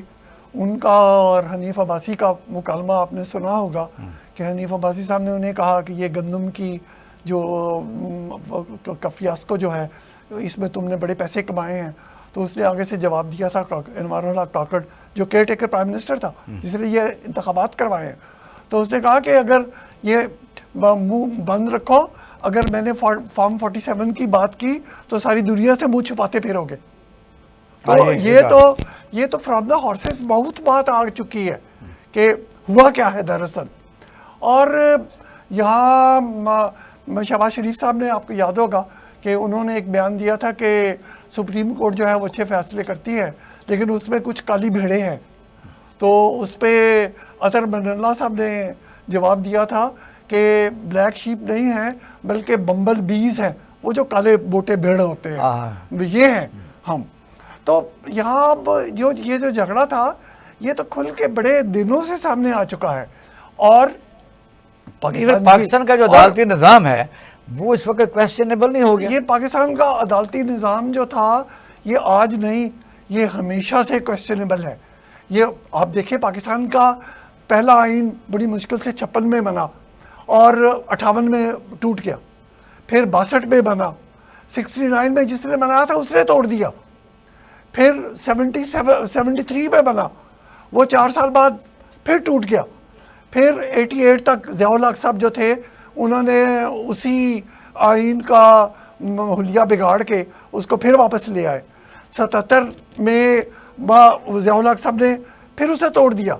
ان کا اور حنیف عباسی کا مکالمہ آپ نے سنا ہوگا کہ حنیف عباسی صاحب نے انہیں کہا کہ یہ گندم کی جو کفیاسکو جو ہے اس میں تم نے بڑے پیسے کمائے ہیں. تو اس نے آگے سے جواب دیا تھا انوار الحق کاکڑ جو کیئر ٹیکر پرائم منسٹر تھا جس نے یہ انتخابات کروائے ہیں. تو اس نے کہا کہ اگر یہ منہ بند رکھو, اگر میں نے فارم 47 کی بات کی تو ساری دنیا سے منہ چھپاتے پھرو گے. تو یہ تو فرام دا ہارسز بہت بات آ چکی ہے کہ ہوا کیا ہے دراصل. اور یہاں شہباز شریف صاحب نے, آپ کو یاد ہوگا کہ انہوں نے ایک بیان دیا تھا کہ سپریم کورٹ جو ہے وہ اچھے فیصلے کرتی ہے لیکن اس میں کچھ کالی بھیڑیں ہیں. تو اس پہ اطہر من اللہ صاحب نے جواب دیا تھا کہ بلیک شیپ نہیں ہیں بلکہ بمبل بیز ہیں, وہ جو کالے موٹے بھیڑ ہوتے ہیں یہ ہیں ہم. تو یہاں یہ جو جھگڑا تھا یہ تو کھل کے بڑے دنوں سے سامنے آ چکا ہے. اور پاکستان کا جو عدالتی نظام ہے وہ اس وقت کویسچنیبل نہیں ہو گیا. یہ پاکستان کا عدالتی نظام جو تھا یہ آج نہیں, یہ ہمیشہ سے کویسچنیبل ہے. یہ آپ دیکھیں پاکستان کا پہلا آئین بڑی مشکل سے 56 میں بنا اور 58 میں ٹوٹ گیا, پھر 62 میں بنا, 69 میں جس نے بنایا تھا اس نے توڑ دیا, پھر 73 میں بنا, وہ 4 سال بعد پھر ٹوٹ گیا, پھر 88 تک ضیاء الحق صاحب جو تھے انہوں نے اسی آئین کا حلیہ بگاڑ کے اس کو پھر واپس لے آئے. 77 میں ضیاء الحق صاحب نے پھر اسے توڑ دیا.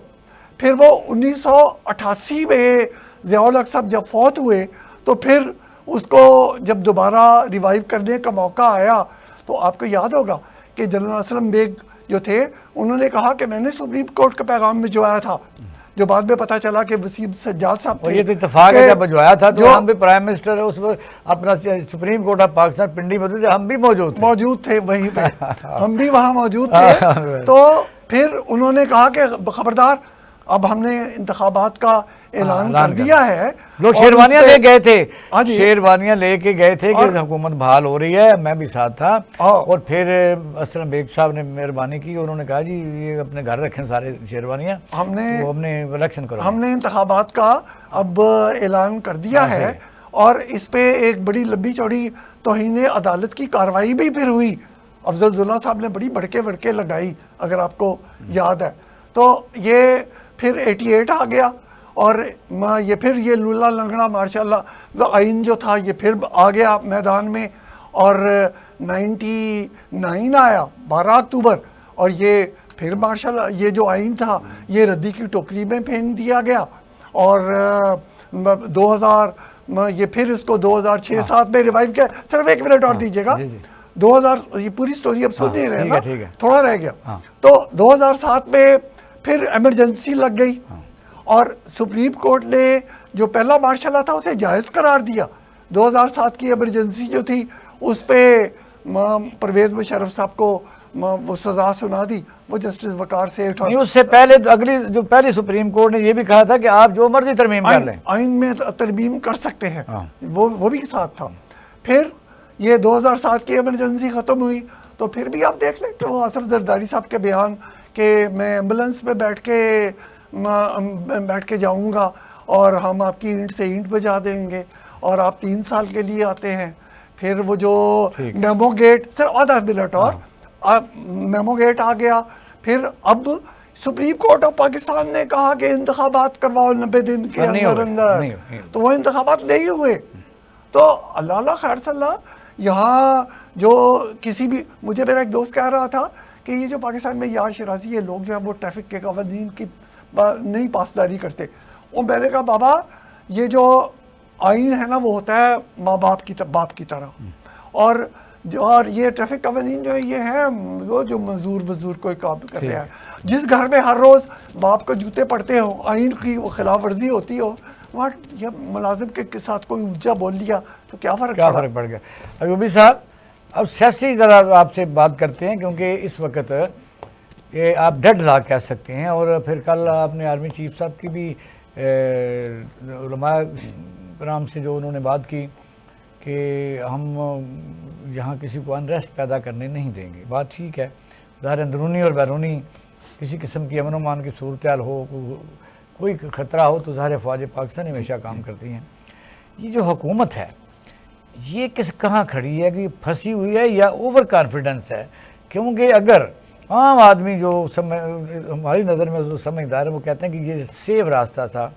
پھر وہ 1988 میں ضیاء الحق صاحب جب فوت ہوئے تو پھر اس کو جب دوبارہ ریوائیو کرنے کا موقع آیا تو آپ کو یاد ہوگا کہ جنرل اسلم بیگ جو تھے انہوں نے کہا کہ میں نے سپریم کورٹ کا پیغام بھجوایا تھا, جو بعد میں پتہ چلا کہ وسیم سجاد صاحب تھے. یہ تو اتفاق ہے جب بھجوایا تھا تو ہم بھی پرائم منسٹر اس وقت اپنا supreme court of Pakistan Pindi میں تھے, ہم بھی موجود تھے وہیں پہ ہم بھی وہاں موجود تھے. تو پھر انہوں نے کہا کہ خبردار اب ہم نے انتخابات کا اعلان کر دیا ہے. لوگ شیروانیاں لے گئے تھے, شیروانیاں لے کے گئے تھے کہ حکومت بحال ہو رہی ہے, میں بھی ساتھ تھا. اور پھر اسلم بیگ صاحب نے مہربانی کی, انہوں نے کہا جی یہ اپنے گھر رکھیں سارے شیروانیاں, ہم نے الیکشن کرو, ہم نے انتخابات کا اب اعلان کر دیا ہے. اور اس پہ ایک بڑی لمبی چوڑی توہین عدالت کی کارروائی بھی پھر ہوئی. افضل ضلع صاحب نے بڑی بڑکے لگائی اگر آپ کو یاد ہے. تو یہ پھر 88 آ گیا اور یہ پھر یہ لولا لنگڑا ماشاءاللہ آئین جو تھا یہ پھر آ گیا میدان میں. اور 99 آیا 12 اکتوبر اور یہ پھر ماشاءاللہ یہ جو آئین تھا یہ ردی کی ٹوکری میں پھینک دیا گیا. اور 2000 یہ پھر اس کو 2006-07 میں ریوائیو کیا. صرف 1 منٹ اور دیجیے گا. 2000 یہ پوری سٹوری اب سن نہیں رہے نا, تھوڑا رہ گیا. تو 2007 میں پھر ایمرجنسی لگ گئی اور سپریم کورٹ نے جو پہلا مارشل تھا اسے جائز قرار دیا. 2007 کی ایمرجنسی جو تھی اس پہ پرویز مشرف صاحب کو وہ سزا سنا دی, وہ جسٹس وقار سیٹھ. اس سے پہلے جو پہلی سپریم کورٹ نے یہ بھی کہا تھا کہ آپ جو مرضی ترمیم کر لیں, آئین میں ترمیم کر سکتے ہیں, وہ بھی ساتھ تھا. پھر یہ 2007 کی ایمرجنسی ختم ہوئی تو پھر بھی آپ دیکھ لیں کہ وہ آصف زرداری صاحب کے بیان کہ میں ایمبولنس میں بیٹھ کے جاؤں گا اور ہم آپ کی اینٹ سے اینٹ بجا دیں گے اور آپ 3 سال کے لیے آتے ہیں. پھر وہ جو میمو گیٹ, سر آدھا منٹ اور میمو گیٹ آ گیا. پھر اب سپریم کورٹ آف پاکستان نے کہا کہ انتخابات کرواؤ 90 دن کے اندر, تو وہ انتخابات نہیں ہوئے. تو اللہ خیر صلی اللہ. یہاں جو کسی بھی, مجھے میرا ایک دوست کہہ رہا تھا کہ یہ جو پاکستان میں یار شرازی یہ لوگ جو ہیں وہ ٹریفک کے قوانین کی نہیں پاسداری کرتے. اور میں نے کہا بابا یہ جو آئین ہے نا وہ ہوتا ہے ماں باپ کی طرح, اور یہ ٹریفک قوانین جو ہے یہ ہے وہ جو مزدور کوئی کام کر رہا ہے. جس گھر میں ہر روز باپ کو جوتے پڑتے ہو, آئین کی وہ خلاف ورزی ہوتی ہو, وہاں یہ ملازم کے ساتھ کوئی اونچا بول لیا تو کیا فرق پڑ گیا. ایوبی صاحب अब सियासी ज़रा आपसे बात करते हैं, क्योंकि इस वक्त ये आप डेड लॉक कह सकते हैं, और फिर कल आपने आर्मी चीफ साहब की भी उलमा कराम से जो उन्होंने बात की कि हम यहाँ किसी को अनरेस्ट पैदा करने नहीं देंगे। बात ठीक है, ज़ाहिर अंदरूनी और बैरूनी किसी किस्म की अमन अमान की सूरत हाल हो, कोई ख़तरा हो तो ज़ाहिर फ़ौज पाकिस्तान हमेशा काम करती हैं। ये जो हुकूमत है ये कहाँ खड़ी है कि फंसी हुई है या ओवर कॉन्फिडेंस है? क्योंकि अगर आम आदमी जो हमारी नज़र में जो समझदार है वो कहते हैं कि ये सेफ रास्ता था,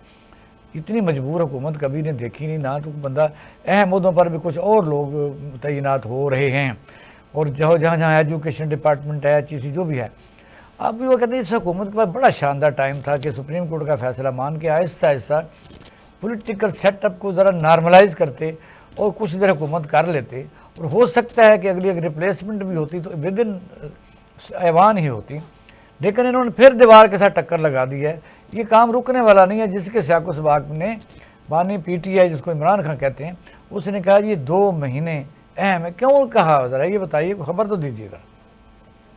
इतनी मजबूर हुकूमत कभी ने देखी नहीं, ना तो बंदा अहम मुद्दों पर भी कुछ और लोग तैनात हो रहे हैं, और जहाँ जहाँ एजुकेशन डिपार्टमेंट है, चीज़ जो भी है। अब भी वो कहते हैं इस हुकूमत के पास बड़ा शानदार टाइम था कि सुप्रीम कोर्ट का फैसला मान के आहिस्ता आहिस्ता पॉलिटिकल सेटअप को ज़रा नॉर्मलाइज करते और कुछ देर हुकूमत कर लेते, और हो सकता है कि अगली रिप्लेसमेंट भी होती तो विद इन ऐवान ही होती। लेकिन इन्होंने फिर दीवार के साथ टक्कर लगा दी है। ये काम रुकने वाला नहीं है, जिसके सियाको सबाक ने बानी PTI जिसको इमरान खान कहते हैं, उसने कहा ये 2 महीने अहम है। क्यों कहा, ज़रा ये बताइए, खबर तो दीजिएगा।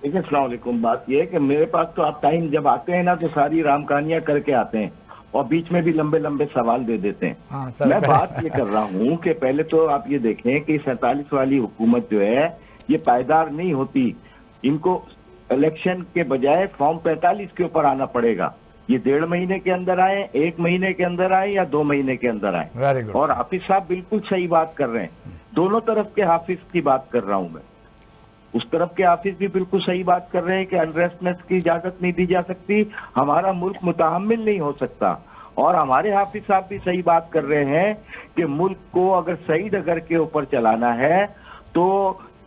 देखिए, अस्सलाम वालेकुम। बात ये है कि मेरे पास तो आप टाइम जब आते हैं ना तो सारी राम कहानियां करके आते हैं और बीच में भी लंबे लंबे सवाल दे देते हैं। हाँ, मैं बात ये कर रहा हूँ कि पहले तो आप ये देखें कि 47 वाली हुकूमत जो है ये पायदार नहीं होती। इनको इलेक्शन के बजाय फॉर्म 45 के ऊपर आना पड़ेगा। ये 1.5 महीने के अंदर आए, 1 महीने के अंदर आए या 2 महीने के अंदर आए। Very good. और हाफिज साहब बिल्कुल सही बात कर रहे हैं, दोनों तरफ के हाफिज की बात कर रहा हूँ मैं। उस तरफ के हाफिज भी बिल्कुल सही बात कर रहे हैं कि अनरेस्टनेस की इजाजत नहीं दी जा सकती, हमारा मुल्क मुतहम्मिल नहीं हो सकता। और हमारे हाफिज साहब भी सही बात कर रहे हैं कि मुल्क को अगर सही डगर के ऊपर चलाना है तो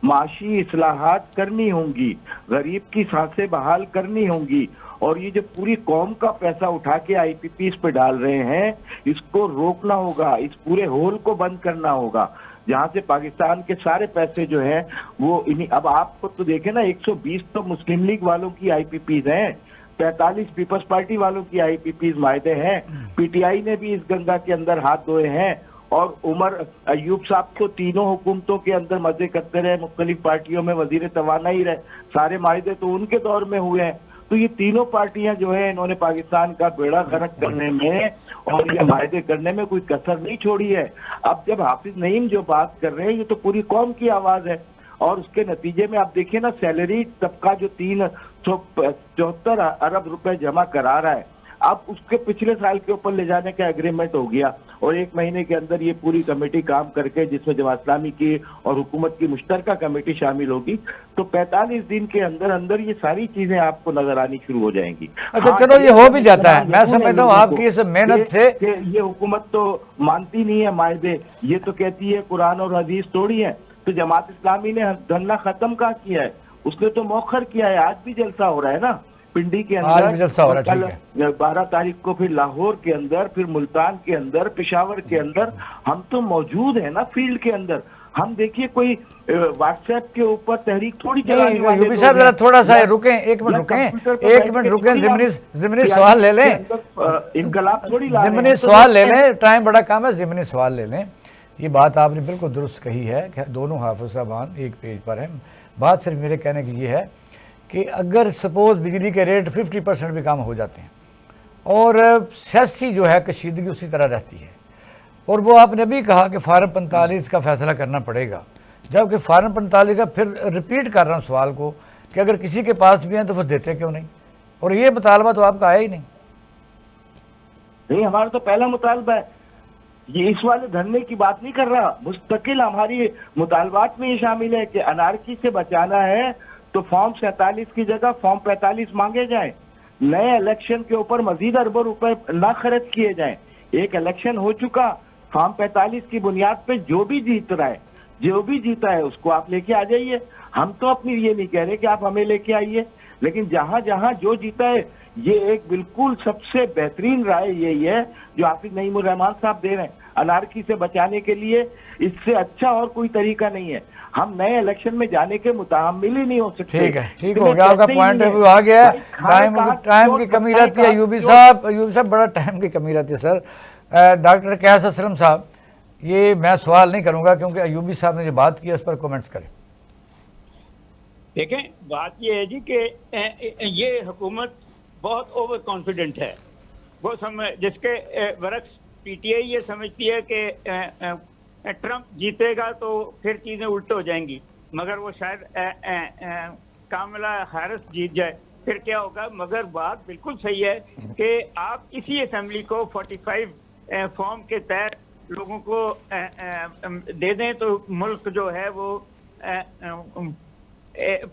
माशी इस्लाहात करनी होंगी, गरीब की सांसें बहाल करनी होंगी, और ये जो पूरी कौम का पैसा उठा के IPPs पे डाल रहे हैं इसको रोकना होगा, इस पूरे होल को बंद करना होगा जहां से पाकिस्तान के सारे पैसे जो हैं वो इन्हीं। अब आपको तो देखे ना, 120 तो मुस्लिम लीग वालों की IPPs हैं, 45 पीपल्स पार्टी वालों की IPPs मायदे हैं, PTI ने भी इस गंगा के अंदर हाथ धोए हैं, और उमर अयूब साहब को तीनों हुकूमतों के अंदर मजे करते रहे, मुख्तलिफ पार्टियों में वजीर तवानाई रहे, सारे मायदे तो उनके दौर में हुए हैं। तो ये तीनों पार्टियां जो है इन्होंने पाकिस्तान का बेड़ा गर्क करने में और ये मायदे करने में कोई कसर नहीं छोड़ी है। अब जब हाफिज नईम जो बात कर रहे हैं ये तो पूरी कौम की आवाज है, और उसके नतीजे में आप देखिए ना, सैलरी तबका जो 374 अरब रुपए जमा करा रहा है, अब उसके पिछले साल के ऊपर ले जाने का एग्रीमेंट हो गया, और 1 महीने के अंदर ये पूरी कमेटी काम करके जिसमें जमात इस्लामी की और हुकूमत की मुश्तरका कमेटी शामिल होगी, तो 45 दिन के अंदर अंदर ये सारी चीजें आपको नजर आनी शुरू हो जाएंगी। अच्छा, चलो ये हो भी जाता है, मैं समझता हूँ आपकी इस मेहनत से। ये हुकूमत तो मानती नहीं है मायदे, ये तो कहती है कुरान और हदीस तोड़ी है। तो जमात इस्लामी ने धरना खत्म कहाँ किया है, उसने तो मौखर किया है। आज भी जलसा हो रहा है ना पिंडी के अंदर, कल 12 तारीख को फिर लाहौर के अंदर, फिर मुल्तान के अंदर, पेशावर के अंदर, हम तो मौजूद है ना फील्ड के अंदर। हम देखिए कोई व्हाट्सएप के ऊपर तहरीक थोड़ी चलाने वाले यूपी साहब जरा थोड़ा सा रुकें, 1 मिनट रुकें, ज़िमनी सवाल ले लें, इनकलाब थोड़ी ज़िमनी सवाल ले लें, टाइम बड़ा कम है, ज़िमनी सवाल ले लें। ये बात आपने बिल्कुल दुरुस्त कही है कि दोनों हाफिज साहबान एक पेज पर हैं। बात सिर्फ मेरे कहने की ये है कि अगर सपोज बिजली के रेट 50% भी कम हो जाते हैं और सियासी जो है कशीदगी उसी तरह रहती है, और वो आपने भी कहा कि फार्म 45 का फैसला करना पड़ेगा, जबकि फार्म 45 का फिर रिपीट कर रहा हूँ सवाल को कि अगर किसी के पास भी हैं तो फिर देते क्यों नहीं? और ये मुतालबा तो आपका आया ही नहीं। हमारा तो पहला मुतालबा है, ये इस वाले धरने की बात नहीं कर रहा, मुस्तकिल हमारी मुतालबात में ये शामिल है कि अनारकी से बचाना है तो फॉर्म 47 की जगह फॉर्म 45 मांगे जाए, नए इलेक्शन के ऊपर मजीद अरबों रुपए ना खर्च किए जाएं। एक इलेक्शन हो चुका, फॉर्म 45 की बुनियाद पे जो भी जीत रहा है, जो भी जीता है उसको आप लेके आ जाइए। हम तो अपनी ये नहीं कह रहे कि आप हमें लेके आइए, लेकिन जहां जहां जो जीता है, ये एक बिल्कुल सबसे बेहतरीन राय यही है जो हाफिज नईम उर रहमान साहब दे रहे हैं। अनारकी से बचाने के लिए इससे अच्छा और कोई तरीका नहीं है। हम नए इलेक्शन में जाने के मुताहम्मिल ही नहीं हो सकते। ठीक है, ठीक हो गया, आपका पॉइंट ऑफ व्यू आ गया। टाइम की कमी रहती है यूबी साहब, बड़ा टाइम की कमी रहती है सर। डॉक्टर कैस असलम साहब, ये मैं सवाल नहीं करूंगा क्योंकि अयूबी साहब ने जो बात की उस पर कमेंट्स करें। देखें, बात ये है जी कि ये हुकूमत बहुत ओवर कॉन्फिडेंट है। वो जिसके बरक्स पीटीआई ये समझती है कि ट्रंप जीतेगा तो फिर चीज़ें उल्ट हो जाएंगी, मगर वो शायद कामला हैरिस जीत जाए, फिर क्या होगा। मगर बात बिल्कुल सही है कि आप इसी असेंबली को 45 फॉर्म के तहत लोगों को दे दें तो मुल्क जो है वो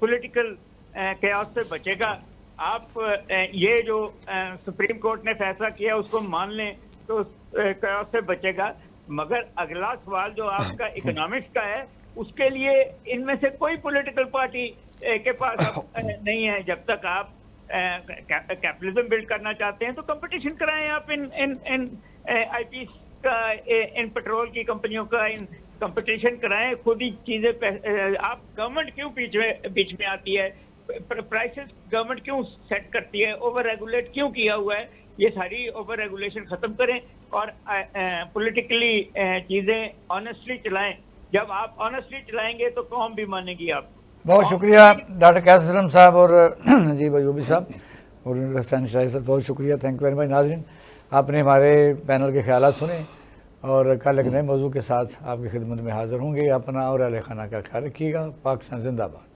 पॉलिटिकल कैओस से बचेगा। आप ये जो सुप्रीम कोर्ट ने फैसला किया उसको मान लें तो कैओस से बचेगा। मगर अगला सवाल जो आपका इकोनॉमिक्स का है, उसके लिए इनमें से कोई पॉलिटिकल पार्टी के पास नहीं है। जब तक आप कैपिटलिज्म बिल्ड करना चाहते हैं तो कंपटीशन कराएं आप इन आईपीएस का, इन पेट्रोल की कंपनियों का, इन कंपटीशन कराएं, खुद ही चीजें। आप गवर्नमेंट क्यों बीच में आती है, प्राइसेस गवर्नमेंट क्यों सेट करती है, ओवर रेगुलेट क्यों किया हुआ है। ये सारी ओवर रेगुलेशन खत्म करें और पॉलिटिकली चीजें ऑनेस्टली चलाएं। जब आप ऑनेस्टली चलाएंगे तो कौम भी मानेगी आप। बहुत शुक्रिया डॉक्टर कैसरम साहब और जी अयूबी साहब और हसैन शाही साहब, बहुत शुक्रिया, थैंक यू वेरी मच। नाज़रीन, आपने हमारे पैनल के ख्यालात सुने और कल एक नए मौजू के साथ आपकी खिदमत में हाज़िर होंगे। अपना और अहल खाना का ख्याल रखिएगा। पाकिस्तान जिंदाबाद।